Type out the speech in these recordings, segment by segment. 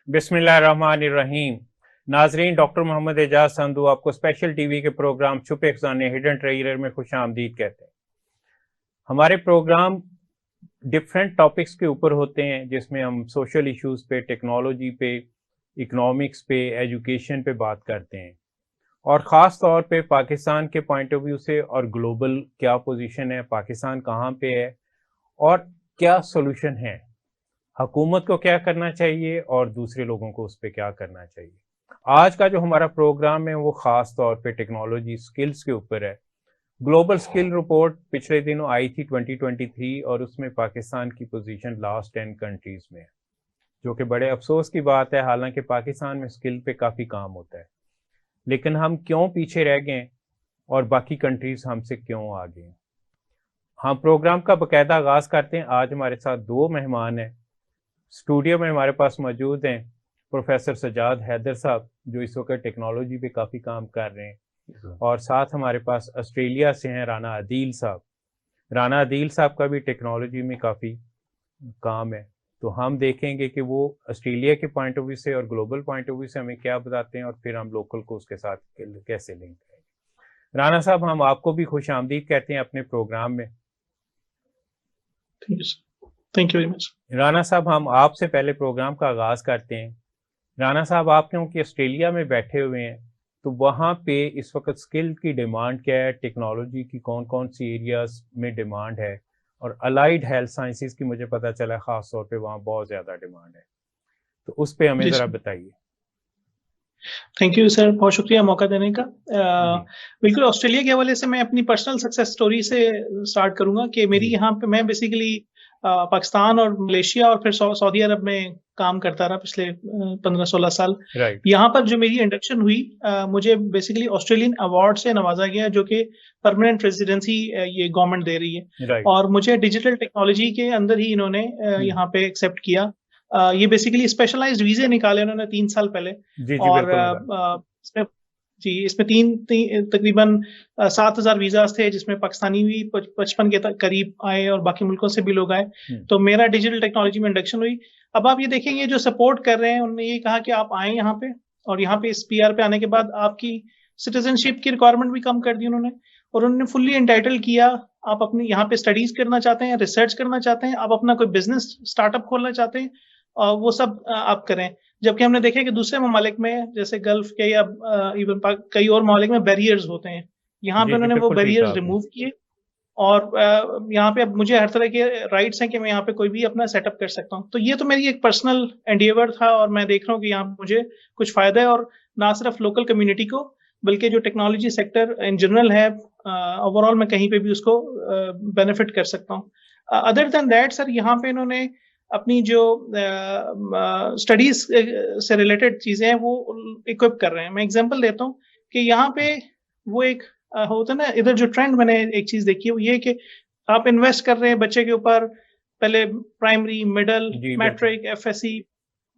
बिस्मिल्लाहिर्रहमानिर्रहीम। नाजरीन, डॉक्टर मोहम्मद एजाज संधू आपको स्पेशल टीवी के प्रोग्राम छुपे खजाने हिडन ट्रेजर में खुश आमदीद कहते हैं। हमारे प्रोग्राम डिफरेंट टॉपिक्स के ऊपर होते हैं, जिसमें हम सोशल इश्यूज पे, टेक्नोलॉजी पे, इकोनॉमिक्स पे, एजुकेशन पे बात करते हैं, और ख़ास तौर पे पाकिस्तान के पॉइंट ऑफ व्यू से और ग्लोबल क्या पोजीशन है, पाकिस्तान कहाँ पे है और क्या सोल्यूशन है, हुकूमत को क्या करना चाहिए और दूसरे लोगों को उस पर क्या करना चाहिए। आज का जो हमारा प्रोग्राम है वो ख़ास तौर पे टेक्नोलॉजी स्किल्स के ऊपर है। ग्लोबल स्किल रिपोर्ट पिछले दिनों आई थी 2023, और उसमें पाकिस्तान की पोजीशन लास्ट 10 कंट्रीज़ में है, जो कि बड़े अफसोस की बात है। हालांकि पाकिस्तान में स्किल पे काफ़ी काम होता है, लेकिन हम क्यों पीछे रह गए और बाकी कंट्रीज़ हमसे क्यों आगे हैं। हम प्रोग्राम का बाकायदा आगाज़ करते हैं। आज हमारे साथ दो मेहमान हैं। स्टूडियो में हमारे पास मौजूद हैं प्रोफेसर सजाद हैदर साहब, जो इस वक्त टेक्नोलॉजी पे काफ़ी काम कर रहे हैं, और साथ हमारे पास ऑस्ट्रेलिया से हैं राना अदील साहब। राना अदील साहब का भी टेक्नोलॉजी में काफ़ी काम है, तो हम देखेंगे कि वो ऑस्ट्रेलिया के पॉइंट ऑफ व्यू से और ग्लोबल पॉइंट ऑफ व्यू से हमें क्या बताते हैं, और फिर हम लोकल को उसके साथ कैसे लिंक करेंगे। राना साहब, हम आपको भी खुश आमदीद कहते हैं अपने प्रोग्राम में। Thank you very much. Rana साहब, हम आपसे पहले प्रोग्राम का आगाज़ करते हैं। राना साहब, आप क्योंकि ऑस्ट्रेलिया में बैठे हुए हैं, तो वहाँ पे इस वक्त स्किल की डिमांड क्या है, टेक्नोलॉजी की कौन कौन सी एरियाज में डिमांड है, और अलाइड हेल्थ साइंसेज की मुझे पता चला है ख़ास तौर पे वहाँ बहुत ज़्यादा डिमांड है, तो उस पर हमें ज़रा बताइए। थैंक यू सर, बहुत शुक्रिया मौका देने का। बिल्कुल, ऑस्ट्रेलिया के हवाले से मैं अपनी पर्सनल सक्सेस स्टोरी से स्टार्ट करूंगा कि मेरी यहाँ पे मैं बेसिकली पाकिस्तान और मलेशिया और फिर सऊदी अरब में काम करता रहा पिछले 15-16 साल। यहाँ पर जो मेरी इंडक्शन हुई, मुझे बेसिकली ऑस्ट्रेलियन अवार्ड से नवाजा गया, जो कि परमानेंट रेजिडेंसी ये गवर्नमेंट दे रही है, और मुझे डिजिटल टेक्नोलॉजी के अंदर ही इन्होंने यहाँ पे एक्सेप्ट किया। ये बेसिकली स्पेशलाइज्ड वीजे निकाले उन्होंने 3 साल पहले। और इसमें तकरीबन 7,000 वीजास थे, जिसमें पाकिस्तानी भी 55 के करीब आए और बाकी मुल्कों से भी लोग आए। तो मेरा डिजिटल टेक्नोलॉजी में इंडक्शन हुई। अब आप ये देखेंगे, जो सपोर्ट कर रहे हैं उन्होंने ये कहा कि आप आए यहाँ पे, और यहाँ पे इस पीआर पे आने के बाद आपकी सिटीजनशिप की रिक्वायरमेंट भी कम कर दी उन्होंने, और उन्होंने फुल्ली एंटाइटल किया। आप अपने यहाँ पे स्टडीज करना चाहते हैं, रिसर्च करना चाहते हैं, आप अपना कोई बिजनेस स्टार्टअप खोलना चाहते हैं, वो सब आप करें। जबकि हमने देखा कि दूसरे ममालिक में, जैसे गल्फ के या इवन कई और ममालिक में बैरियर्स होते हैं, यहाँ पे उन्होंने वो बैरियर्स रिमूव किए, और यहाँ पे अब मुझे हर तरह के राइट्स हैं कि मैं यहाँ पे कोई भी अपना सेटअप कर सकता हूँ। तो ये तो मेरी एक पर्सनल एंडिएवर था, और मैं देख रहा हूँ कि यहाँ मुझे कुछ फायदा है, और ना सिर्फ लोकल कम्युनिटी को, बल्कि जो टेक्नोलॉजी सेक्टर इन जनरल है ओवरऑल, मैं कहीं पे भी उसको बेनिफिट कर सकता हूँ। अदर देन दैट सर, यहाँ पे इन्होंने अपनी जो स्टडीज से रिलेटेड चीजें हैं वो इक्विप कर रहे हैं। मैं एग्जांपल देता हूँ कि यहाँ पे वो एक होता है ना, इधर जो ट्रेंड मैंने एक चीज देखी है वो ये कि आप इन्वेस्ट कर रहे हैं बच्चे के ऊपर, पहले प्राइमरी, मिडल, मैट्रिक, एफएससी,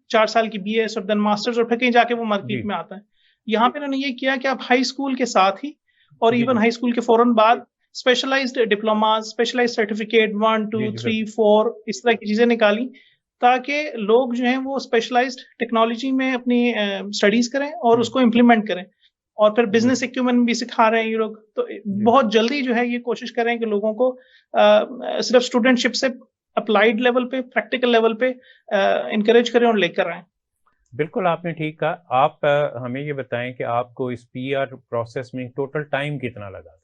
4 साल की बीएस और देन मास्टर्स, और फिर कहीं जाके वो मार्केट में आता है। यहाँ पे इन्होंने ये किया कि आप हाई स्कूल के साथ ही, और इवन हाई स्कूल के फौरन बाद स्पेशलाइज्ड डिप्लोमा, स्पेशलाइज्ड सर्टिफिकेट 1, 2, 3, 4 इस तरह की चीजें निकाली, ताकि लोग जो हैं वो स्पेशलाइज्ड टेक्नोलॉजी में अपनी स्टडीज करें और उसको इम्प्लीमेंट करें, और फिर बिजनेस एक्यूमेंट भी सिखा रहे हैं ये लोग। तो बहुत जल्दी जो है ये कोशिश करें कि लोगों को सिर्फ स्टूडेंटशिप से अप्लाइड लेवल पे, प्रैक्टिकल लेवल पे इनकरेज करें और लेकर आए। बिल्कुल, आपने ठीक कहा। आप हमें ये बताएं कि आपको इस पीआर प्रोसेस में टोटल टाइम कितना लगा?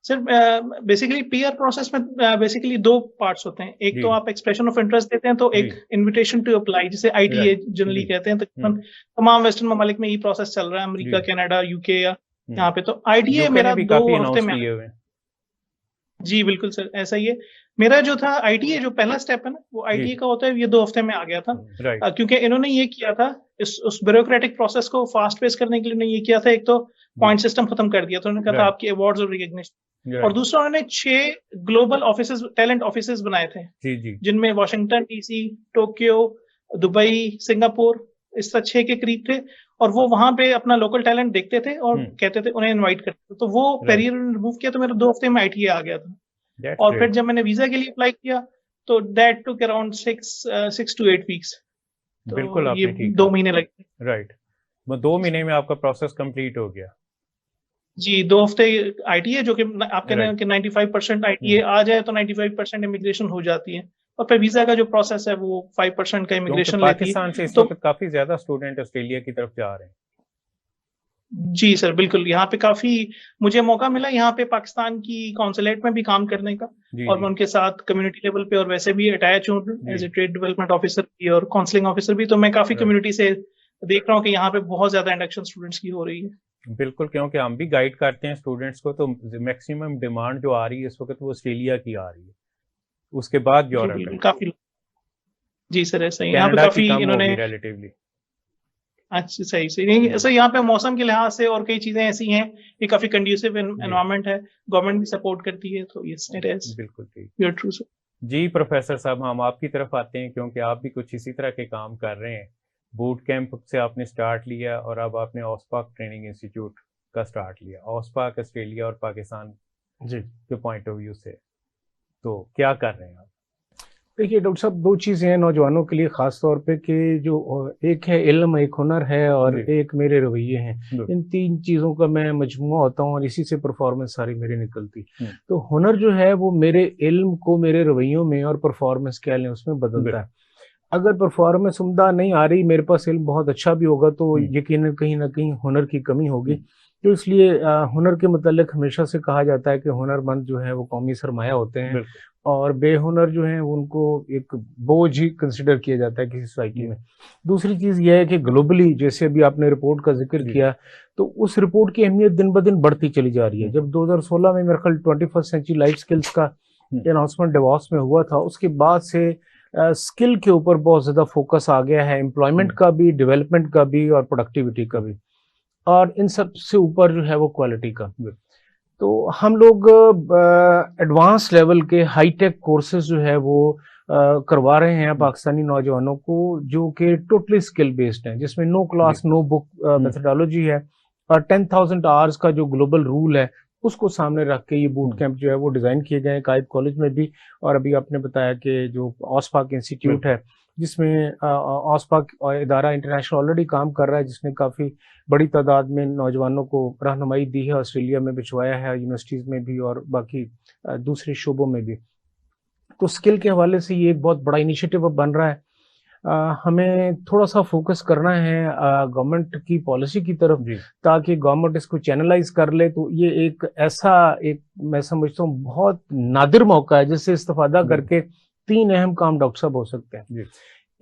सर बेसिकली पीआर प्रोसेस में बेसिकली 2 पार्ट्स होते हैं। एक तो आप एक्सप्रेशन ऑफ इंटरेस्ट देते हैं, तो एक इनविटेशन टू अप्लाई, जिसे आईटीए जनरली कहते हैं। तकरीबन तमाम वेस्टर्न ममालिक में ये प्रोसेस चल रहा है, अमेरिका, कनाडा, यूके या यहाँ पे। तो आईटीए मेरा 2 हफ्ते में। जी बिल्कुल सर, ऐसा ही है। मेरा जो था आईटीए, जो पहला स्टेप है ना, वो आईटीए का होता है, ये 2 हफ्ते में आ गया था। क्योंकि इन्होंने ये किया था, उस ब्यूरोक्रेटिक प्रोसेस को फास्ट पेस करने के लिए उन्होंने ये किया था, एक तो पॉइंट सिस्टम खत्म कर दिया था। उन्होंने कहा था आपके अवार्ड्स और रिकॉग्निशन, और दूसरा उन्होंने 6 ग्लोबल ऑफिसेस, टैलेंट ऑफिसेस बनाए थे, जिनमें Washington DC, Tokyo, Dubai, Singapore, इस तरह 6 के करीब थे। और वो वहां पे अपना लोकल टैलेंट देखते थे और कहते थे, उन्हें इनवाइट करते थे। तो वो बैरियर रिमूव किया, तो मेरा 2 हफ्ते में आईटीए आ गया था। और फिर जब मैंने वीजा के लिए अप्लाई किया, तो that took around 6 to 8 weeks. बिल्कुल तो ये आपने ठीक 2 कहा। महीने लगे। राइट, वो 2 महीने में आपका प्रोसेस कंप्लीट हो गया। जी, 2 हफ्ते आईटीए जो कि आप कह रहे हैं राइट। कि 95% आईटीए आ जाए तो 95% इमिग्रेशन हो जाती है, और फिर वीज़ा का जो प्रोसेस है वो 5% का क्योंकि इमिग्रेशन लेती पाकिस्तान से है। इस तो वक्त काफी ज्यादा स्टूडेंट ऑस्ट्रेलिया की तरफ जा रहे हैं। जी सर, बिल्कुल, यहाँ पे काफ़ी मुझे मौका मिला यहाँ पे पाकिस्तान की कॉन्सुलेट में भी काम करने का, जी और जी मैं उनके साथ कम्युनिटी लेवल पे और वैसे भी अटैच हूँ एज़ जी। ए ट्रेड डेवलपमेंट ऑफिसर भी और काउंसलिंग ऑफिसर भी, तो मैं काफ़ी राइट, कम्युनिटी से देख रहा हूँ कि यहाँ पे बहुत ज़्यादा इंडक्शन स्टूडेंट्स की हो रही है। बिल्कुल, क्योंकि हम भी गाइड करते हैं स्टूडेंट्स को, तो मैक्सिमम डिमांड जो आ रही है इस वक्त वो ऑस्ट्रेलिया की आ रही है, उसके बाद जी, यूरोप है। बिल्कुल, काफ़ी जी सर, ऐसा ही है। यहाँ पे कनाडा की काफ़ी कम इन्होंने होगी रिलेटिवली। अच्छा, सही, सही। नहीं, हम्म, सर यहाँ पे मौसम के लिहाज से और कई चीज़ें ऐसी हैं कि काफ़ी कंड्यूसिव जी एनवायरनमेंट है, गवर्नमेंट भी सपोर्ट करती है, तो यस इट इज़, बिल्कुल ठीक। You are true sir. जी प्रोफेसर साहब, हम आपकी तरफ आते हैं क्योंकि आप भी कुछ इसी तरह के काम कर रहे हैं। बूट कैंप से आपने स्टार्ट लिया और अब आपने ऑस्पाक ट्रेनिंग इंस्टीट्यूट का स्टार्ट लिया, ऑस्पाक ऑस्ट्रेलिया और पाकिस्तान जी के पॉइंट ऑफ व्यू से, तो क्या कर रहे हैं आप? देखिए डॉक्टर साहब, दो चीज़ें हैं नौजवानों के लिए ख़ास तौर पे कि जो एक है इल्म, एक हुनर है और जी एक मेरे रवैये हैं। बिल्कुल। इन तीन चीज़ों का मैं मजमुआ होता हूँ और इसी से परफॉर्मेंस सारी मेरी निकलती। हम्म, तो हुनर जो है वो मेरे इल्म को मेरे रवैयों में और परफॉर्मेंस कह लें उसमें बदलता है। अगर परफॉर्मेंस उम्दा नहीं आ रही, मेरे पास इल्म बहुत अच्छा भी होगा तो यकीनन कहीं ना कहीं हुनर की कमी होगी। तो इसलिए हुनर के मुतालिक हमेशा से कहा जाता है कि हुनरमंद जो है वो कौमी सरमाया होते हैं बिल्कुल और बेहुनर जो है उनको एक बोझ ही कंसिडर किया जाता है किसी सोसाइटी में। दूसरी चीज़ यह है कि ग्लोबली, जैसे अभी आपने रिपोर्ट का जिक्र जी किया, तो उस रिपोर्ट की अहमियत दिन ब दिन बढ़ती चली जा रही है। जब 2016 में मेरे ख्याल 21st सेंचुरी लाइफ स्किल्स का अनाउंसमेंट डिवॉस में हुआ था, उसके बाद से स्किल के ऊपर बहुत ज़्यादा फोकस आ गया है, एम्प्लॉयमेंट का भी, डेवलपमेंट का भी और प्रोडक्टिविटी का भी, और इन सब से ऊपर जो है वो क्वालिटी का। तो हम लोग एडवांस लेवल के हाईटेक कोर्सेज जो है वो करवा रहे हैं पाकिस्तानी नौजवानों को, जो कि टोटली स्किल बेस्ड हैं, जिसमें no class no book methodology है, और 10,000 आवर्स का जो ग्लोबल रूल है उसको सामने रख के ये बूट कैंप जो है वो डिज़ाइन किए गए हैं कायद कॉलेज में भी। और अभी आपने बताया कि जो ऑस्पाक इंस्टीट्यूट है, जिसमें ऑस्पाक इदारा इंटरनेशनल ऑलरेडी काम कर रहा है, जिसने काफ़ी बड़ी तादाद में नौजवानों को रहनुमाई दी है, ऑस्ट्रेलिया में भिजवाया है, यूनिवर्सिटीज़ में भी और बाकी दूसरे शोबों में भी। तो स्किल के हवाले से ये एक बहुत बड़ा इनिशिएटिव अब बन रहा है। हमें थोड़ा सा फोकस करना है गवर्नमेंट की पॉलिसी की तरफ, ताकि गवर्नमेंट इसको चैनलाइज कर ले। तो ये एक ऐसा, एक मैं समझता हूँ बहुत नादिर मौका है जिससे इस्तेफादा करके 3 अहम काम डॉक्टर साहब हो सकते हैं।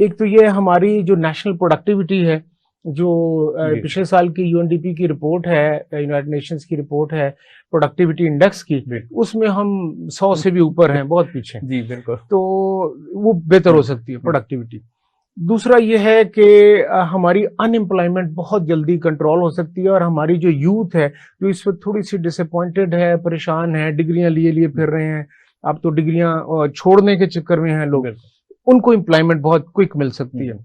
एक तो ये हमारी जो नेशनल प्रोडक्टिविटी है, जो पिछले साल की यूएनडीपी की रिपोर्ट है, यूनाइटेड नेशंस की रिपोर्ट है प्रोडक्टिविटी इंडेक्स की, उसमें हम 100 से भी ऊपर हैं, बहुत पीछे। जी बिल्कुल। तो वो बेहतर हो सकती है प्रोडक्टिविटी। दूसरा ये है कि हमारी अनएम्प्लॉयमेंट बहुत जल्दी कंट्रोल हो सकती है, और हमारी जो यूथ है जो इस वक्त थोड़ी सी डिसअपॉइंटेड है, परेशान है, डिग्रियां लिए फिर रहे हैं, अब तो डिग्रियां छोड़ने के चक्कर में हैं लोग, उनको एम्प्लॉयमेंट बहुत क्विक मिल सकती है।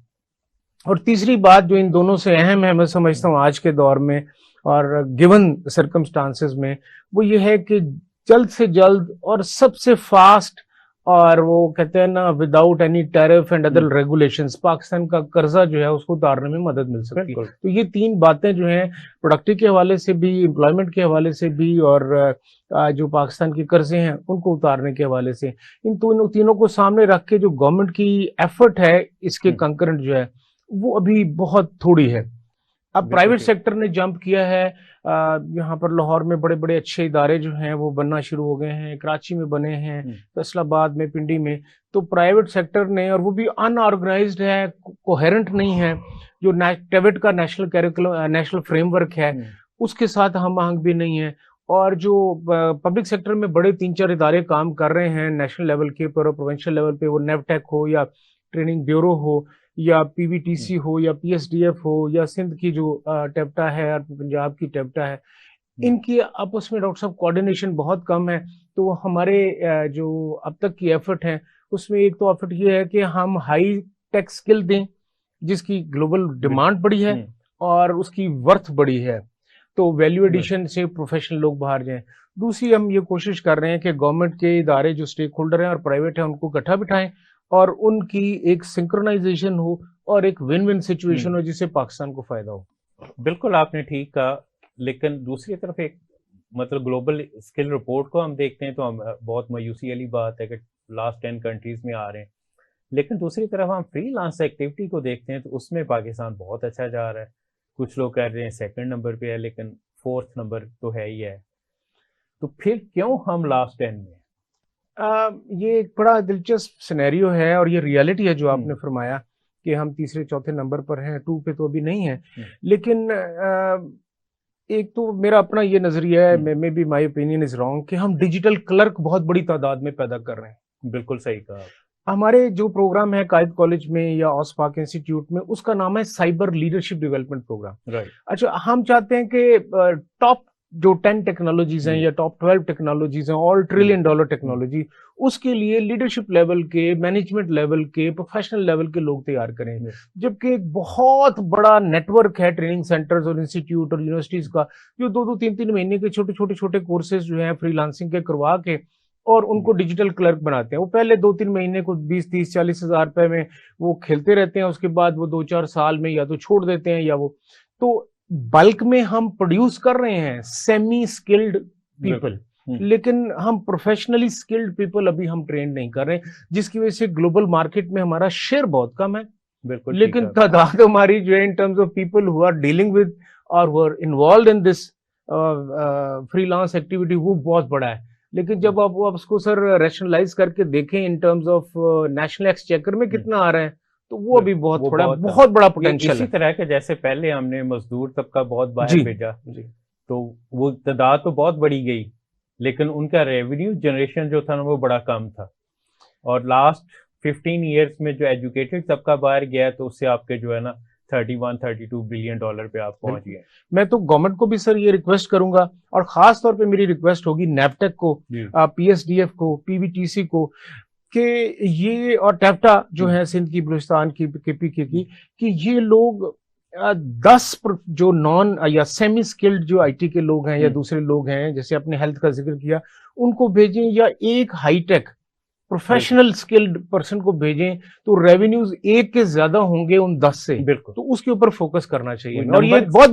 और तीसरी बात जो इन दोनों से अहम है, मैं समझता हूँ आज के दौर में और गिवन सर्कमस्टांसेस में, वो ये है कि जल्द से जल्द और सबसे फास्ट, और वो कहते हैं ना, without any tariff and other regulations, Pakistan का कर्जा जो है उसको उतारने में मदद मिल सकती है। तो ये 3 बातें जो हैं, प्रोडक्टिव के हवाले से भी, एम्प्लॉयमेंट के हवाले से भी, और जो पाकिस्तान के कर्जे हैं उनको उतारने के हवाले से, इन तीनों को सामने रख के जो गवर्नमेंट की एफर्ट है इसके कंकरेंट जो है वो अभी बहुत थोड़ी है। अब प्राइवेट सेक्टर ने जंप किया है, यहाँ पर लाहौर में बड़े बड़े अच्छे इदारे जो हैं वो बनना शुरू हो गए हैं, कराची में बने हैं, फैसलाबाद में, पिंडी में। तो प्राइवेट सेक्टर ने, और वो भी अनऑर्गेनाइज्ड है, कोहेरेंट नहीं है, जो टेविट का नेशनल करिकुलम, नेशनल फ्रेमवर्क है उसके साथ हम आहंग भी नहीं है। और जो पब्लिक सेक्टर में बड़े 3-4 इदारे काम कर रहे हैं नेशनल लेवल के ऊपर और प्रोविंशियल लेवल पे, वो नेवटेक हो या ट्रेनिंग ब्यूरो हो या पीवीटीसी हो या पीएसडीएफ हो या सिंध की जो टेप्टा है और पंजाब की टेप्टा है, इनकी आपस में डॉक्टर साहब कोऑर्डिनेशन बहुत कम है। तो हमारे जो अब तक की एफर्ट है उसमें एक तो एफर्ट ये है कि हम हाई टेक स्किल दें जिसकी ग्लोबल डिमांड बड़ी है और उसकी वर्थ बड़ी है, तो वैल्यू एडिशन से प्रोफेशनल लोग बाहर जाएं। दूसरी, हम ये कोशिश कर रहे हैं कि गवर्नमेंट के इदारे जो स्टेक होल्डर हैं और प्राइवेट हैं उनको इकट्ठा बिठाएं और उनकी एक सिंक्रोनाइजेशन हो, और एक विन विन सिचुएशन हो जिससे पाकिस्तान को फायदा हो। बिल्कुल आपने ठीक कहा, लेकिन दूसरी तरफ एक मतलब ग्लोबल स्किल रिपोर्ट को हम देखते हैं तो हम बहुत मायूसी वाली बात है कि लास्ट 10 कंट्रीज में आ रहे हैं, लेकिन दूसरी तरफ हम फ्रीलांस एक्टिविटी को देखते हैं तो उसमें पाकिस्तान बहुत अच्छा जा रहा है। कुछ लोग कह रहे हैं 2nd नंबर पे है, लेकिन 4th नंबर तो है ही है। तो फिर क्यों हम लास्ट 10 में? ये एक बड़ा दिलचस्प सिनेरियो है और ये रियलिटी है जो आपने फरमाया कि हम 3-4 नंबर पर हैं, 2 पे तो अभी नहीं है। लेकिन एक तो मेरा अपना ये नजरिया है, may be my opinion is wrong, कि हम डिजिटल क्लर्क बहुत बड़ी तादाद में पैदा कर रहे हैं। बिल्कुल सही कहा। हमारे जो प्रोग्राम है कायद कॉलेज में या ऑसपाक इंस्टीट्यूट में, उसका नाम है cyber leadership development program. Right. अच्छा, हम चाहते हैं कि टॉप जो 10 टेक्नोलॉजीज हैं या टॉप 12 टेक्नोलॉजीज हैं, ऑल $1 ट्रिलियन टेक्नोलॉजी, उसके लिए लीडरशिप लेवल के, मैनेजमेंट लेवल के, प्रोफेशनल लेवल के लोग तैयार करें। जबकि एक बहुत बड़ा नेटवर्क है ट्रेनिंग सेंटर्स और इंस्टीट्यूट और यूनिवर्सिटीज का, जो 2-3 महीने के छोटे कोर्सेज जो हैं फ्रीलांसिंग के करवा के और उनको डिजिटल क्लर्क बनाते हैं। वो पहले 2-3 महीने को 20-30-40 हज़ार रुपए में वो खेलते रहते हैं, उसके बाद वो 2-4 साल में या तो छोड़ देते हैं या वो, तो बल्क में हम प्रोड्यूस कर रहे हैं सेमी स्किल्ड पीपल, लेकिन हम प्रोफेशनली स्किल्ड पीपल अभी हम ट्रेन नहीं कर रहे, जिसकी वजह से ग्लोबल मार्केट में हमारा शेयर बहुत कम है। बिल्कुल। लेकिन तादाद हमारी जो है in terms of people who are dealing with और who are involve in this freelance activity वो बहुत बड़ा है। लेकिन जब आप उसको सर रैशनलाइज करके देखें इन टर्म्स ऑफ नेशनल एक्सचेकर में कितना आ रहा है, तो वो अभी बहुत बड़ा पोटेंशियल है। इसी तरह के जैसे पहले हमने मजदूर तबका बहुत बाहर भेजा, तो वो तादाद तो बहुत बढ़ी गई, लेकिन उनका रेवेन्यू जनरेशन जो था ना वो बड़ा कम था। और लास्ट 15 ईयर्स में जो एजुकेटेड तबका बाहर गया है, तो उससे आपके जो है ना $31-32 बिलियन पे आप पहुंच गए। मैं तो गवर्नमेंट को भी सर ये रिक्वेस्ट करूंगा, और खास तौर पे मेरी रिक्वेस्ट होगी नैपटेक को, PSDF को, PVTC को, कि ये और टैप्टा जो है सिंध की, बलूचिस्तान की, KPK की, कि ये लोग 10 जो नॉन या सेमी स्किल्ड जो IT के लोग हैं या दूसरे लोग हैं, जैसे अपने हेल्थ का जिक्र किया, उनको भेजें, या एक हाईटेक प्रोफेशनल स्किल्ड पर्सन को भेजें, तो रेवेन्यूज 1 के ज्यादा होंगे उन 10 से। बिल्कुल। तो उसके ऊपर फोकस करना चाहिए। और ये बहुत